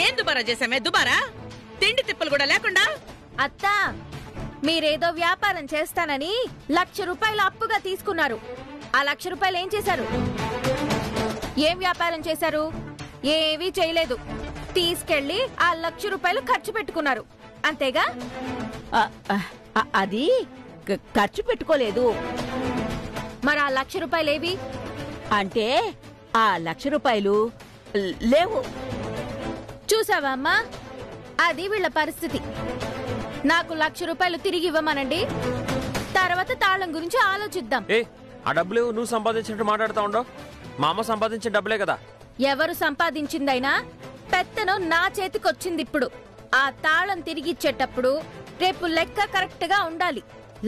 ఏం దుబారా చేసామే? దుబారా తిండి తిప్పలు కూడా లేకుండా. అత్తా, మీరేదో వ్యాపారం చేస్తానని 1,00,000 రూపాయలు అప్పుగా తీసుకున్నారు. ఆ 1,00,000 రూపాయలు ఏం చేశారు? ఏం వ్యాపారం చేశారు? ఏవీ చేయలేదు. తీసుకెళ్లి ఆ 1,00,000 రూపాయలు ఖర్చు పెట్టుకున్నారు, అంతేగా? అది ఖర్చు పెట్టుకోలేదు. మరి ఆ 1,00,000 రూపాయలేవి? అంటే ఆ 1,00,000 రూపాయలు లేవు. చూసావా అమ్మా, అది వీళ్ళ పరిస్థితి. నాకు 1,00,000 రూపాయలు తిరిగి ఇవ్వమనండి, తర్వాత తాళం గురించి ఆలోచిద్దాం. ఆ డబ్బులు నువ్వు సంపాదించినట్టు మాట్లాడుతా ఉండవు. మా అమ్మ సంపాదించిన డబ్బులే కదా. ఎవరు సంపాదించిందైనా పెత్తనం నా చేతికొచ్చింది. ఇప్పుడు ఆ తాళం తిరిగిచ్చేటప్పుడు రేపు లెక్క కరెక్ట్ గా ఉండాలి.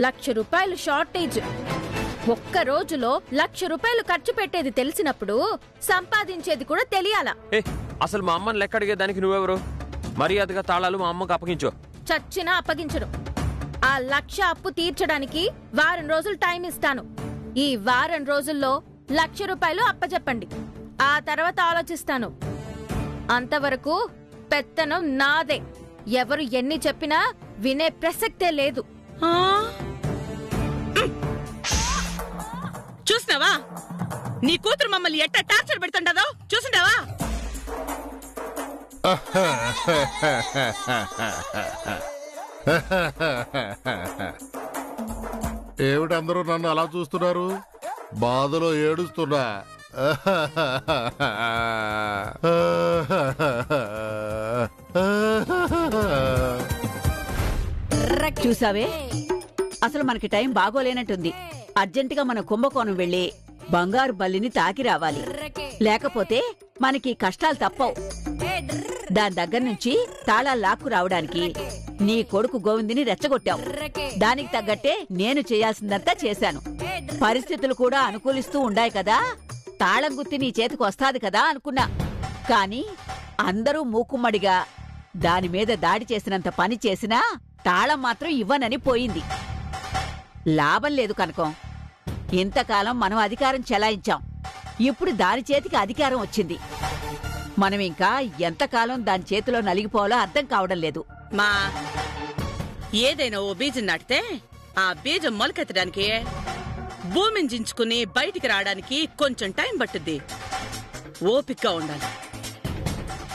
1,00,000 రూపాయలు షార్టేజ్. ఒక్క రోజులో 1,00,000 రూపాయలు ఖర్చు పెట్టేది తెలిసినప్పుడు సంపాదించేది కూడా తెలియాలా? అసలు మా అమ్మని లెక్క అడిగేదానికి నువ్వెవరు? మర్యాదగా తాళాలు మా అమ్మకు అప్పగించు. చచ్చినా అప్పగించను. ఆ 1,00,000 అప్పు తీర్చడానికి వారం రోజులు టైం ఇస్తాను. ఈ వారం రోజుల్లో 1,00,000 రూపాయలు అప్పచెప్పండి. ఆ తర్వాత ఆలోచిస్తాను. అంతవరకు పెత్తనం నాదే. ఎవరు ఎన్ని చెప్పినా వినే ప్రసక్తే లేదు. చూసినావా నీ కూతురు మమ్మల్ని ఎట్ట టార్చర్ పెడుతుండదో? చూసిండావా? ఏమిటి అందరూ నన్ను అలా చూస్తున్నారు? బాధలో ఏడుస్తున్నా. చూసావే, అసలు మనకి టైం బాగోలేనట్టుంది. అర్జెంటుగా మన కుంభకోణం వెళ్లి బంగారు బల్లిని తాకి రావాలి, లేకపోతే మనకి కష్టాలు తప్పవు. దాని దగ్గర నుంచి తాళాలు లాక్కు రావడానికి నీ కొడుకు గోవిందిని రెచ్చగొట్టావు. దానికి తగ్గట్టే నేను చేయాల్సిందంతా చేశాను. పరిస్థితులు కూడా అనుకూలిస్తూ ఉండాయి కదా, తాళం గుత్తి నీ చేతికి వస్తాది కదా అనుకున్నా. కాని అందరూ మూకుమ్మడిగా దానిమీద దాడి చేసినంత పని చేసినా తాళం మాత్రం ఇవ్వనని పోయింది. లాభం లేదు కనకం. ఇంతకాలం మనం అధికారం చెలాయించాం, ఇప్పుడు దాని చేతికి అధికారం వచ్చింది. మనం ఇంకా ఎంతకాలం దాని చేతిలో నలిగిపోవాలో అర్థం కావడం లేదు. మా ఏదైనా ఓ బీజం నాటితే ఆ బీజం మొలకెత్తడానికి, భూమిని జించుకుని బయటికి రావడానికి కొంచెం టైం పట్టుద్ది. ఓపికగా ఉండాలి.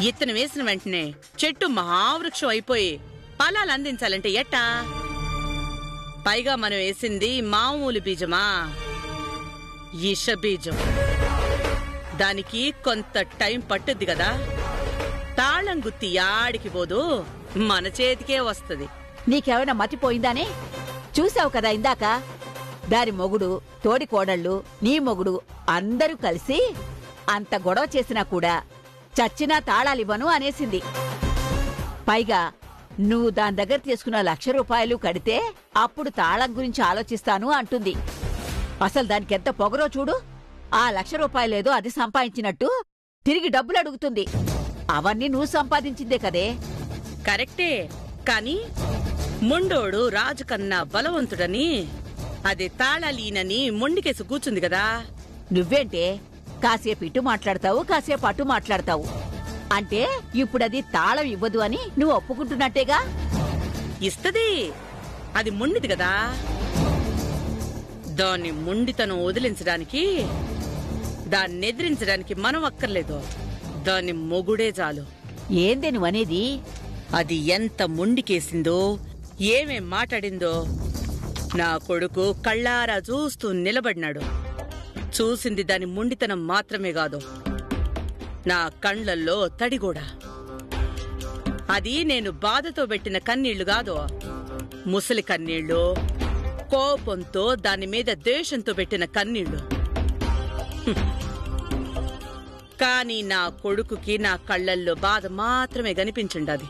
ఇత్తనం వేసిన వెంటనే చెట్టు మహావృక్షం అయిపోయి ఫలాలు అందించాలంటే ఎట్టా? పైగా మనం వేసింది మామూలు బీజమా, ఇష బీజం. దానికి కొంత టైం పట్టుద్ది కదా. తాళం గుత్తి యాడికి పోదు, మన చేతికే వస్తది. నీకేమైనా మతిపోయిందానే? చూసావు కదా ఇందాక, దాని మొగుడు, తోడి కోడళ్ళు, నీ మొగుడు అందరూ కలిసి అంత గొడవ చేసినా కూడా చచ్చినా తాళాలివ్వను అనేసింది. పైగా నువ్వు దాని దగ్గర తీసుకున్న 1,00,000 రూపాయలు కడితే అప్పుడు తాళం గురించి ఆలోచిస్తాను అంటుంది. అసలు దానికెంత పొగరో చూడు. ఆ 1,00,000 రూపాయలేదో అది సంపాదించినట్టు తిరిగి డబ్బులు అడుగుతుంది. అవన్నీ నువ్వు సంపాదించిందే కదే. కరెక్టే, కాని ముండోడు రాజు కన్నా బలవంతుడని అది తాళాలీనని మొండికేసి కూర్చుంది కదా. నువ్వేంటే కాసేపు ఇటు మాట్లాడతావు, కాసేపు అటు మాట్లాడతావు. అంటే ఇప్పుడది తాళం ఇవ్వదు అని నువ్వు ఒప్పుకుంటున్నట్టేగా? ఇస్తది, అది మొండిది కదా. దాన్ని మొండితనం వదిలించడానికి, దాన్ని ఎదిరించడానికి మనం అక్కర్లేదు, దాన్ని మొగుడే చాలు. ఏందే నువ్వనేది? అది ఎంత మొండికేసిందో, ఏమేం మాట్లాడిందో నా కొడుకు కళ్ళారా చూస్తూ నిలబడినాడు. చూసింది దాని మొండితనం మాత్రమే కాదు, నా కండ్లల్లో తడిగూడా. అది నేను బాధతో పెట్టిన కన్నీళ్లు కాదు, ముసలి కన్నీళ్లు, కోపంతో దాని మీద ద్వేషంతో పెట్టిన కన్నీళ్లు. కాని నా కొడుకుకి నా కళ్ళల్లో బాధ మాత్రమే కనిపించుండది.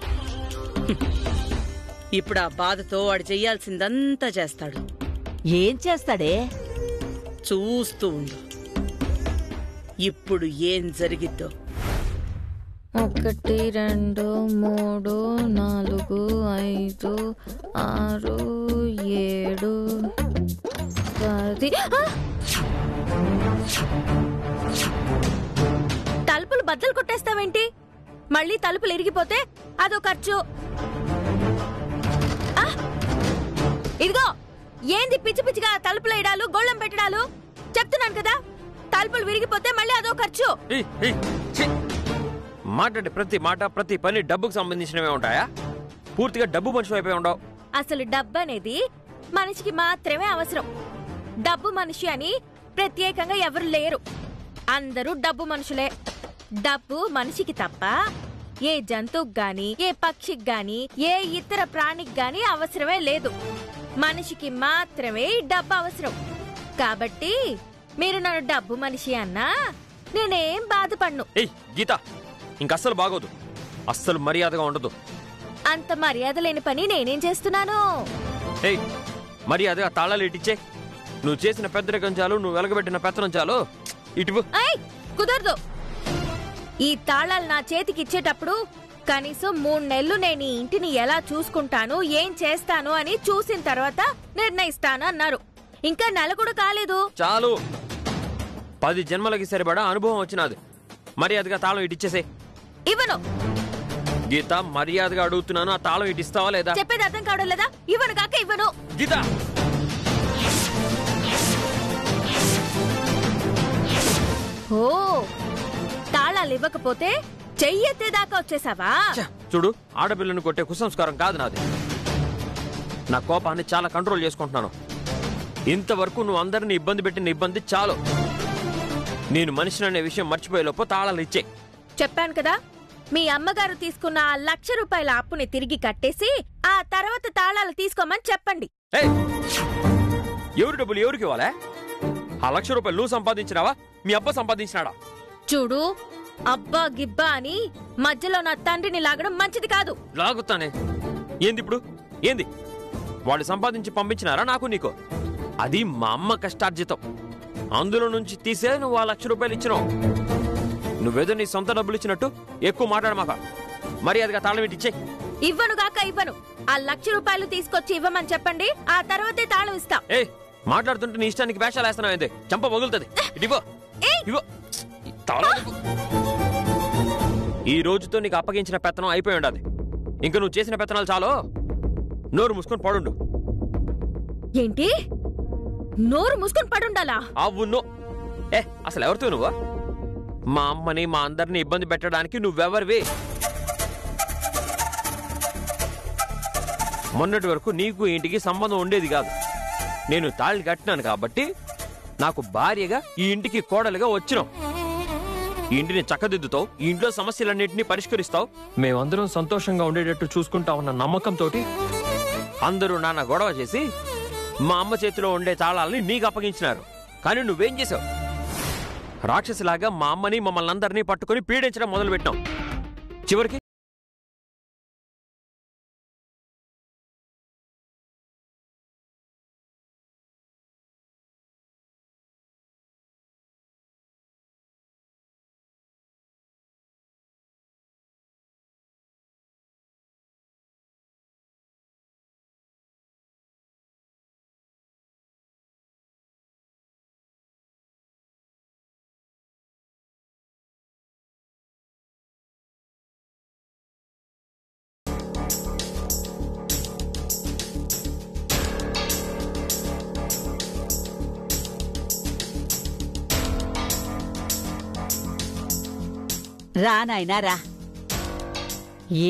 ఇప్పుడు ఆ బాధతో వాడు చెయ్యాల్సిందంతా చేస్తాడు. ఏం చేస్తాడే? చూస్తూ ఉండు, ఇప్పుడు ఏం జరిగిద్దో. 1 2 3 4 5 6 7 10. తలుపులు బద్దలు కొట్టేస్తావేంటి? మళ్ళీ తలుపులు ఇరిగిపోతే అదో ఖర్చు. ఇదిగో ఏంది పిచ్చి పిచ్చిగా తలుపులు వేయడాలు, గొళ్ళెం పెట్టడాలు? చెప్తున్నాను కదా, తలుపులు విరిగిపోతే మళ్ళీ అదో ఖర్చు. మాట్లాడే ప్రతి మాట, ప్రతి పని డబ్బుకు సంబంధించినవే ఉంటాయా? పూర్తిగా డబ్బు మనిషి అయిపోయి ఉండవు. అసలు డబ్బు అనేది మనిషికి మాత్రమే అవసరం. డబ్బు మనిషి అని ప్రత్యేకంగా ఎవరు లేరు. అందరూ డబ్బు మనుషులే. డబ్బు మనిషికి తప్ప ఏ జంతువుకి గాని, ఏ పక్షికి గాని, ఏ ఇతర ప్రాణికి గాని అవసరమే లేదు. మనిషికి మాత్రమే డబ్బు అవసరం. కాబట్టి మీరు నన్ను డబ్బు మనిషి అన్నా నేనేం బాధపడ్ను. ఏయ్ గీత, ఇంకస్సలు బాగోదు. అస్సలు మర్యాదగా ఉండదు. అంత మర్యాద లేని పని నేనేం చేస్తున్నాను? ఏయ్ మర్యాదగా తాళాలు ఇటిచ్చే. నువ్వు చేసిన పెద్దరికం చాలు, నువ్వు వెలగబెట్టిన పెత్తనం చాలు. ఇటువు. కుదరదు. ఈ తాళాలు నా చేతికి ఇచ్చేటప్పుడు కనీసం 3 నెలలు నేను ఈ ఇంటిని ఎలా చూసుకుంటాను, ఏం చేస్తాను అని చూసిన తర్వాత నిర్ణయిస్తాను అన్నారు. ఇంకా నెల కూడా కాలేదు. చాలు. 10 జన్మలకి సరిపడా అనుభవం వచ్చినది. మర్యాదగా తాళం ఇటిచ్చేసే. ఇవ్వను. గీత, మర్యాదగా అడుగుతున్నాను, ఆ తాళం ఇటిస్తావా లేదా? చెప్పేది అర్థం కావడం లేదా? ఇవ్వను కాక ఇవ్వను. గీత, ఓ తాళాలు ఇవ్వకపోతే చెయ్యెత్తేదాకా వచ్చేసావా? చూడు, ఆడపిల్లను కొట్టే కుసంస్కారం కాదు నాది. నా కోపాన్ని చాలా కంట్రోల్ చేసుకుంటున్నాను. ఇంతవరకు నువ్వు అందరిని ఇబ్బంది పెట్టిన ఇబ్బంది చాలు. నేను మనిషిని అనే విషయం మర్చిపోయేలోపు తాళాలు ఇచ్చే. చెప్పాను కదా, మీ అమ్మగారు తీసుకున్న ఆ 1,00,000 రూపాయల అప్పుని తిరిగి కట్టేసి ఆ తర్వాత తాళాలు తీసుకోమని చెప్పండి. ఎవరి డబ్బులు ఎవరికి ఇవ్వాలా? ఆ 1,00,000 రూపాయలు నువ్వు సంపాదించినావా, మీ అబ్బా సంపాదించినాడా? చూడు, అబ్బా గిబ్బా అని మధ్యలో నా తండ్రిని లాగడం మంచిది కాదు. లాగుతానే. ఏంది ఇప్పుడు? ఏంది? వాళ్ళు సంపాదించి పంపించినారా నాకు నీకు? అది మా అమ్మ కష్టార్జితం. అందులో నుంచి తీసే నువ్వు ఆ 1,00,000 రూపాయలు ఇచ్చినావు. నువ్వేదో నీ సొంత డబ్బులు ఇచ్చినట్టు ఎక్కువ మాట్లాడమాక. మర్యాదగా తాళం ఇచ్చే. ఇవ్వను గాక ఇవ్వను. ఆ 1,00,000 రూపాయలు తీసుకొచ్చి ఇవ్వమని చెప్పండి, ఆ తర్వాతే తాళం ఇస్తా. మాట్లాడుతుంటే నీ ఇష్టానికి వేషాలు వేస్తున్నావు. ఏంది? చంప పగులుతుంది. ఇదిగో ఇవ్వు. ఈ రోజుతో నీకు అప్పగించిన పెత్తనం అయిపోయి ఉండాలి. ఇంక నువ్వు చేసిన పెత్తనాలు చాలు. నోరు మూసుకొని పడుండు. ఏంటి? నోరు మూసుకొని పడుండాలా? అవును. అసలు ఎవరితో నువ్వు? మా అమ్మని, మా అందరిని ఇబ్బంది పెట్టడానికి నువ్వెవరివి? మొన్నటి వరకు నీకు ఇంటికి సంబంధం ఉండేది కాదు. నేను తాళి కట్టినాను కాబట్టి నాకు భార్యగా ఈ ఇంటికి కోడలుగా వచ్చినావు. ఈ ఇంటిని చక్కదిద్దుతావు, ఈ ఇంట్లో సమస్యలన్నింటినీ పరిష్కరిస్తావు, మేమందరం సంతోషంగా ఉండేటట్టు చూసుకుంటామన్న నమ్మకంతో అందరూ నాన్న గొడవ చేసి మా అమ్మ చేతిలో ఉండే తాళాలని నీకు అప్పగించినారు. కానీ నువ్వేం చేసావు? రాక్షసిలాగా మా అమ్మని, మమ్మల్ని అందరినీ పట్టుకుని పీడించడం మొదలుపెట్టావు. చివరికి రా నాయనా రా.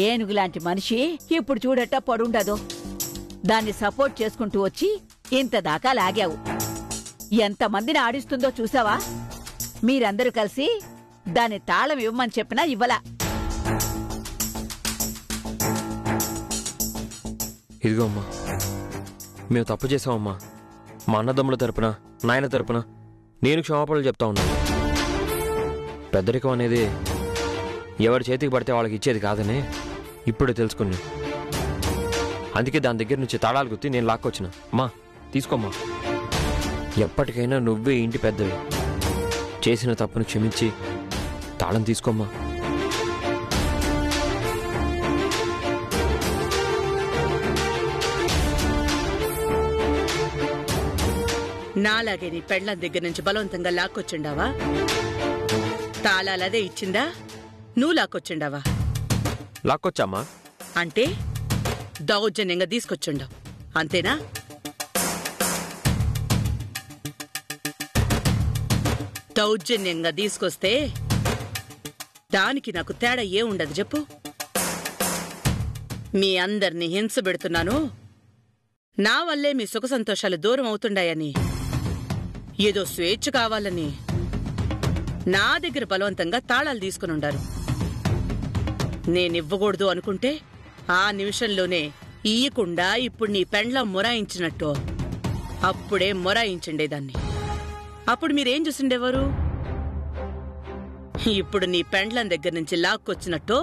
ఏనుగులాంటి మనిషి ఇప్పుడు చూడట పడుండదు. దాన్ని సపోర్ట్ చేసుకుంటూ వచ్చి ఇంత దాకా లాగావు. ఎంతమందిని ఆడిస్తుందో చూసావా? మీరందరూ కలిసి దాని తాళం ఇవ్వమని చెప్పినా ఇవ్వలా. ఇదిగో అమ్మా, మేము తప్పు చేసామమ్మా. మా అన్నదమ్ముల తరపున, నాయన తరపున నేను క్షమాపణలు చెప్తా ఉన్నాను. పెద్దరికం అనేది ఎవరి చేతికి పడితే వాళ్ళకి ఇచ్చేది కాదని ఇప్పుడే తెలుసుకున్నా. అందుకే దాని దగ్గర నుంచి తాళాలు గుర్తి నేను లాక్కొచ్చిన. మా తీసుకోమ్మా. ఎప్పటికైనా నువ్వే ఇంటి పెద్దవి. చేసిన తప్పును క్షమించి తాళం తీసుకోమ్మా. నాలాగే నీ పెళ్ళం దగ్గర నుంచి బలవంతంగా లాక్కొచ్చిండావా? తాళాలదే ఇచ్చిందా? నువ్వు లాక్కొచ్చిండావా? లాక్కొచ్చామ్మా. అంటే దౌర్జన్యంగా తీసుకొచ్చుండవు అంతేనా? దౌర్జన్యంగా తీసుకొస్తే దానికి నాకు తేడా ఉండదు చెప్పు. మీ అందరినీ హింస పెడుతున్నాను, నా వల్లే మీ సుఖ సంతోషాలు దూరం అవుతుండాయని, ఏదో స్వేచ్ఛ కావాలని నా దగ్గర బలవంతంగా తాళాలు తీసుకునుండారు. నేనివ్వకూడదు అనుకుంటే ఆ నిమిషంలోనే ఇయ్యకుండా ఇప్పుడు నీ పెండ్లం మొరాయించినట్టు అప్పుడే మొరాయించుండేదాన్ని. అప్పుడు మీరేం చూసిండేవారు? ఇప్పుడు నీ పెండ్లం దగ్గర నుంచి లాక్కొచ్చినట్టు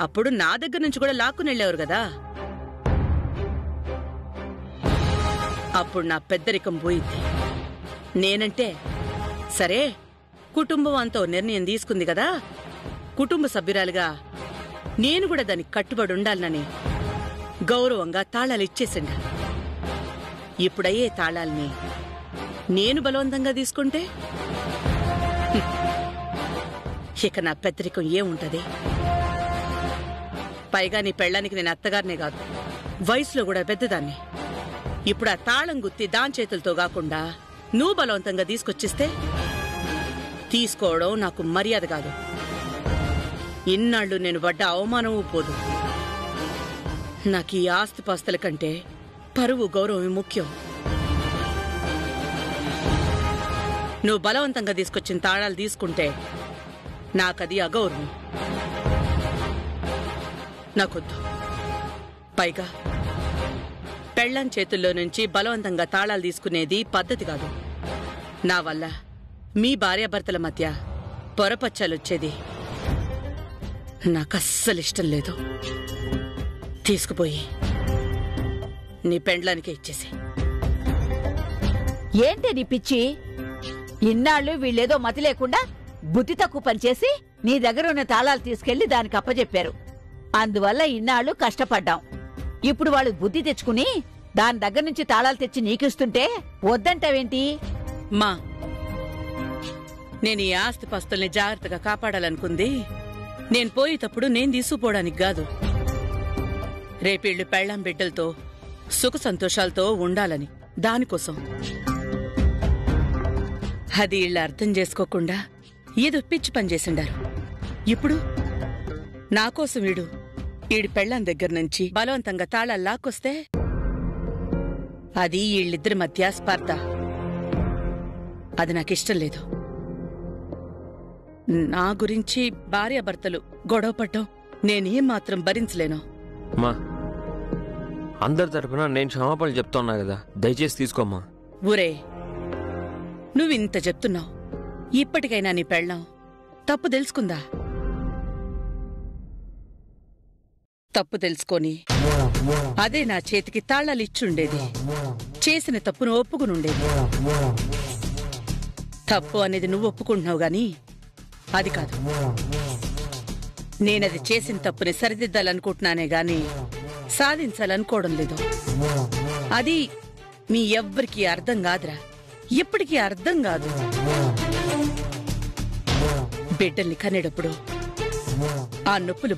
అప్పుడు నా దగ్గర నుంచి కూడా లాక్కుని వెళ్ళేవారు కదా. అప్పుడు నా పెద్దరికం పోయింది. నేనంటే సరే, కుటుంబం అంతా నిర్ణయం తీసుకుంది కదా, కుటుంబ సభ్యురాలుగా నేను కూడా దానికి కట్టుబడి ఉండాలని గౌరవంగా తాళాలు ఇచ్చేసిండా. ఇప్పుడయ్యే తాళాల్ని నేను బలవంతంగా తీసుకుంటే ఇక నా పెద్దరికం ఏముంటది? పైగా నీ పెళ్ళానికి నేను అత్తగారినే కాదు, వయసులో కూడా పెద్దదాన్ని. ఇప్పుడు ఆ తాళం గుత్తి దాని చేతులతో కాకుండా నువ్వు బలవంతంగా తీసుకొచ్చిస్తే తీసుకోవడం నాకు మర్యాద కాదు. ఇన్నాళ్ళు నేను పడ్డ అవమానమూ పోదు. నాకు ఈ ఆస్తిపాస్తుల కంటే పరువు గౌరవమే ముఖ్యం. నువ్వు బలవంతంగా తీసుకొచ్చిన తాళాలు తీసుకుంటే నాకది అగౌరవం, నాకొద్దు. పైగా పెళ్ళాం చేతుల్లో నుంచి బలవంతంగా తాళాలు తీసుకునేది పద్ధతి కాదు. నా వల్ల మీ భార్యాభర్తల మధ్య పొరపచ్చాలొచ్చేది నాకస్సలిష్టం లేదు. తీసుకుపోయి నీ పెండ్లానికే ఇచ్చేసి. ఏంటి నీ పిచ్చి? ఇన్నాళ్ళు వీళ్ళేదో మతి లేకుండా బుద్ధి తక్కువ పనిచేసి నీ దగ్గర ఉన్న తాళాలు తీసుకెళ్లి దానికి అప్పచెప్పారు. అందువల్ల ఇన్నాళ్ళు కష్టపడ్డాం. ఇప్పుడు వాళ్ళు బుద్ధి తెచ్చుకుని దాని దగ్గర నుంచి తాళాలు తెచ్చి నీకిస్తుంటే వద్దంటావేంటి? మా నేను ఈ ఆస్తిపాస్తుల్ని జాగ్రత్తగా కాపాడాలనుకుంది నేను పోయేటప్పుడు నేను తీసుకుపోవడానికి కాదు, రేపీళ్లు పెళ్ళాం బిడ్డలతో సుఖ సంతోషాలతో ఉండాలని, దానికోసం. అది వీళ్ళు అర్థం చేసుకోకుండా ఏదో పిచ్చి పని చేసిండారు. ఇప్పుడు నాకోసం ఈడి పెళ్ళాం దగ్గర నుంచి బలవంతంగా తాళాలు లాక్కొస్తే అది వీళ్ళిద్దరి మధ్య స్పర్ధ. అది నాకిష్టం లేదు. నా గురించి భార్యాభర్తలు గొడవపడ్డం నేనేం మాత్రం భరించలేను. మా అందరి తరపున నేను క్షమాపణలు చెప్తున్నా కదా, దయచేసి తీసుకోమ్మా. ఊరే, నువ్వింత చెప్తున్నావు, ఇప్పటికైనా నీ పెళ్ళాం తప్పు తెలుసుకుందా? తప్పు తెలుసుకొని అదే నా చేతికి తాళాలు ఇచ్చుండేది, చేసిన తప్పును ఒప్పుకునుండేది. తప్పు అనేది నువ్వు ఒప్పుకుంటున్నావు గాని అది కాదు. నేనది చేసిన తప్పుని సరిదిద్దాలనుకుంటున్నానే గాని సాధించాలనుకోవడం లేదు. అది మీ ఎవ్వరికీ అర్థం కాదురా, ఎప్పటికీ అర్థం కాదు. బిడ్డల్ని కనేటప్పుడు ఆ నొప్పులు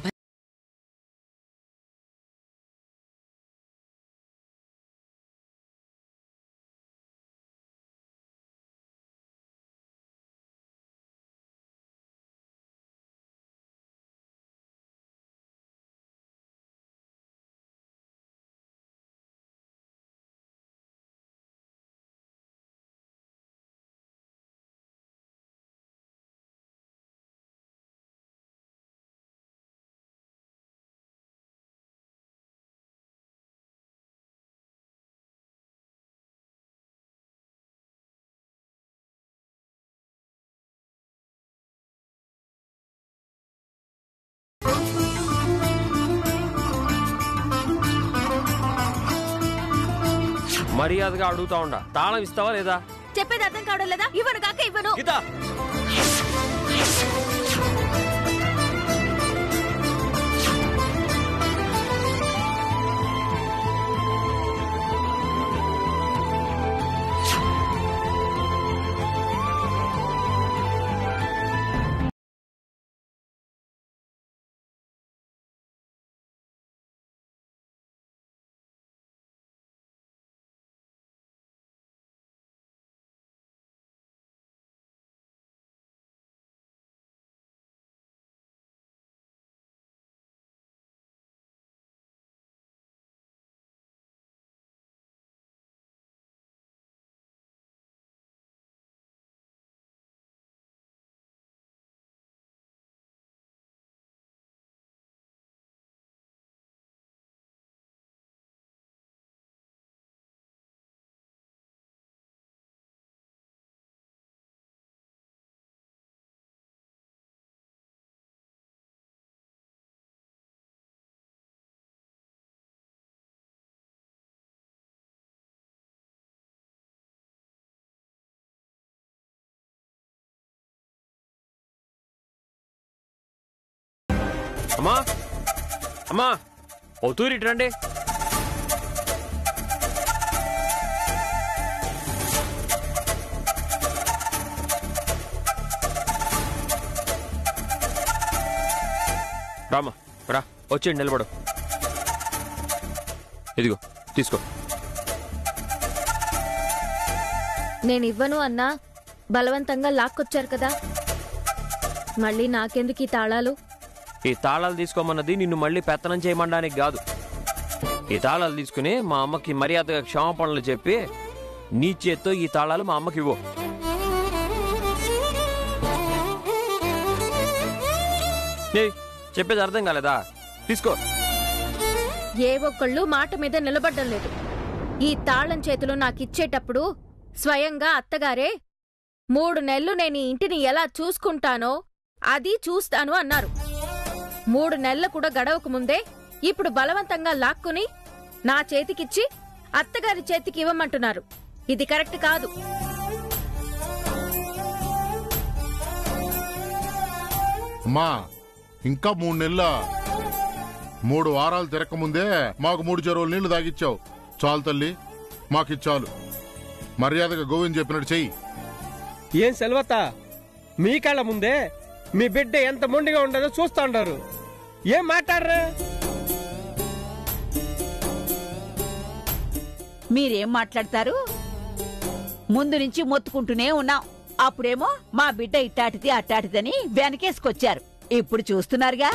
మర్యాదగా అడుగుతా ఉండా, తాళం ఇస్తావా లేదా? చెప్పేది అర్థం కావడం లేదా? ఇవ్వను కాక ఇవ్వను. గీతా అమ్మా అమ్మా ఓ తూరిటి రండి. రామా రా, వచ్చేయండి, నిలబడు. ఇదిగో తీసుకో. నేనివ్వను అన్నా బలవంతంగా లాక్కొచ్చారు కదా, మళ్ళీ నాకెందుకు ఈ తాళాలు? ఈ తాళాలు తీసుకోమన్నది నిన్ను మళ్ళీ పెత్తనం చేయమనడానికి కాదు. ఈ తాళాలు తీసుకుని మా అమ్మకి మర్యాదగా క్షమాపణలు చెప్పి నీ చేత్తో ఈ తాళాలు మా అమ్మకి ఇవ్వు. చెప్పేది అర్థం కాలేదా? తీసుకో. ఏ ఒక్కళ్ళు మాట మీద నిలబడ్డం లేదు. ఈ తాళం చేతులు నాకిచ్చేటప్పుడు స్వయంగా అత్తగారే 3 నెలలు నేను ఈ ఇంటిని ఎలా చూసుకుంటానో అది చూస్తాను అన్నారు. 3 నెలలు కూడా గడవక ముందే ఇప్పుడు బలవంతంగా లాక్కుని నా చేతికిచ్చి అత్తగారి చేతికి ఇవ్వమంటున్నారు. ఇది కరెక్ట్ కాదు. అమ్మా, ఇంకా 3 నెలల 3 వారాలు తిరగకముందే మాకు 3 చెరువులు నీళ్లు తాగిచ్చావు. చాలు తల్లి, మాకిచ్చాలు. మర్యాదగా గోవింద్ చెప్పినట్టు చెయ్యి. ఏం సెల్వత, మీ కళ్ళ ముందే మీ బిడ్డ ఎంత మొండిగా ఉండదో చూస్తా ఉంటారు. ఏం మాట్లాడరు? మీరేం మాట్లాడతారు? ముందు నుంచి మొత్తుకుంటూనే ఉన్నాం. అప్పుడేమో మా బిడ్డ ఇట్టాటిది అట్టాటిదని వెనకేసుకొచ్చారు. ఇప్పుడు చూస్తున్నారుగా.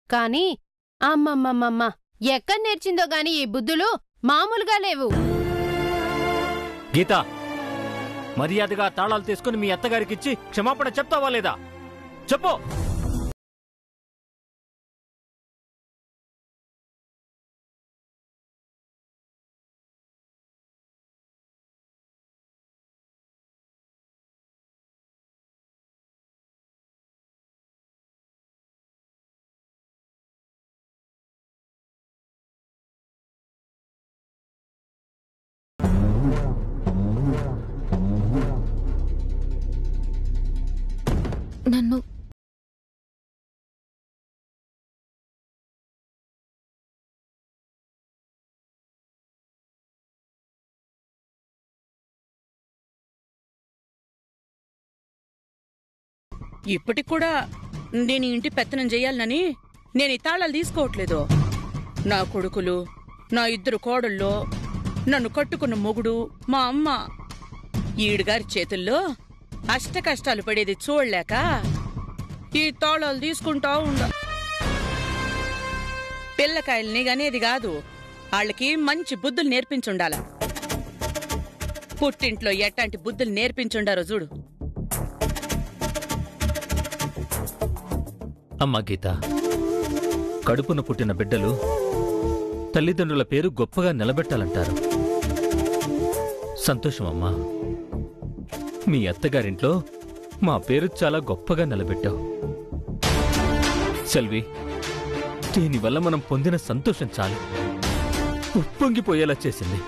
కాని అమ్మమ్మమ్మమ్మ, ఎక్కడ నేర్చిందో గాని ఈ బుద్ధులు మామూలుగా లేవు. గీత, మర్యాదగా తాళాలు తీసుకుని మీ అత్తగారికిచ్చి క్షమాపణ చెప్తావా లేదా? చెప్పు. నన్ను ఇప్పటికి కూడా నేను ఇంటి పెత్తనం చెయ్యాలని నేను ఈ తాళాలు తీసుకోవట్లేదు. నా కొడుకులు, నా 2 కోడళ్ళు, నన్ను కట్టుకున్న మొగుడు, మా అమ్మ, ఈడుగారి చేతుల్లో అష్ట కష్టాలు పడేది చూడలేక ఈ తాళాలు తీసుకుంటా ఉండ. పిల్లకాయల్ని గనేది కాదు, వాళ్ళకి మంచి బుద్ధులు నేర్పించుండాల. పుట్టింట్లో ఎట్లాంటి బుద్ధులు నేర్పించుండారో చూడు. అమ్మా గీత, కడుపున పుట్టిన బిడ్డలు తల్లిదండ్రుల పేరు గొప్పగా నిలబెట్టాలంటారు. సంతోషం అమ్మా, మీ అత్తగారింట్లో మా పేరు చాలా గొప్పగా నిలబెట్టావు. సెల్వి, దీనివల్ల మనం పొందిన సంతోషం చాలు ఉప్పొంగిపోయేలా చేసింది.